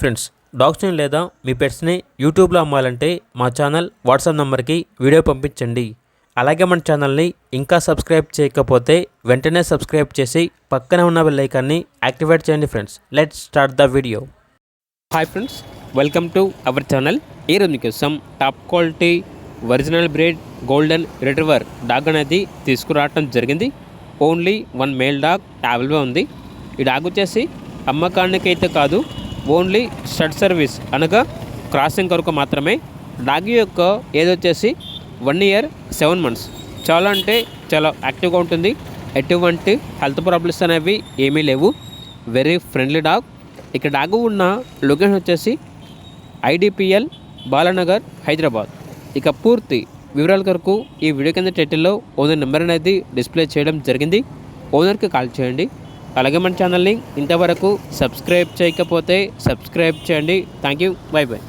Friends, డాగ్స్ని లేదా మీ పెట్స్ని యూట్యూబ్లో అమ్మాలంటే మా ఛానల్ వాట్సాప్ నెంబర్కి వీడియో పంపించండి. అలాగే మన ఛానల్ని ఇంకా సబ్స్క్రైబ్ చేయకపోతే వెంటనే సబ్స్క్రైబ్ చేసి పక్కనే ఉన్న బెల్ ఐకాన్ని యాక్టివేట్ చేయండి. Friends, let's start the video. Hi friends, welcome to our channel. ఈరోజు మీకోసం top quality original breed golden retriever dog అనేది తీసుకురావటం జరిగింది. ఓన్లీ వన్ మేల్ డాగ్ అవైలబుల్గా ఉంది. ఈ డాగ్ వచ్చేసి అమ్మకానికి అయితే కాదు, ఓన్లీ షడ్ సర్వీస్ అనగా క్రాసింగ్ కొరకు మాత్రమే. డాగ్ యొక్క ఏజ్ వచ్చేసి 1 year 7 months. చాలా అంటే చాలా యాక్టివ్గా ఉంటుంది. ఎటువంటి హెల్త్ ప్రాబ్లమ్స్ అనేవి ఏమీ లేవు. Very friendly dog. ఇక్కడ డాగ్ ఉన్న లొకేషన్ వచ్చేసి IDPL బాలానగర్, హైదరాబాద్. ఇక పూర్తి వివరాల కొరకు ఈ వీడియో కింద టైటిల్లో ఓనర్ నెంబర్ అనేది డిస్ప్లే చేయడం జరిగింది. ఓనర్కి కాల్ చేయండి. అలాగే మన ఛానల్ని ఇంతవరకు సబ్స్క్రైబ్ చేయకపోతే సబ్స్క్రైబ్ చేయండి. Thank you. By by.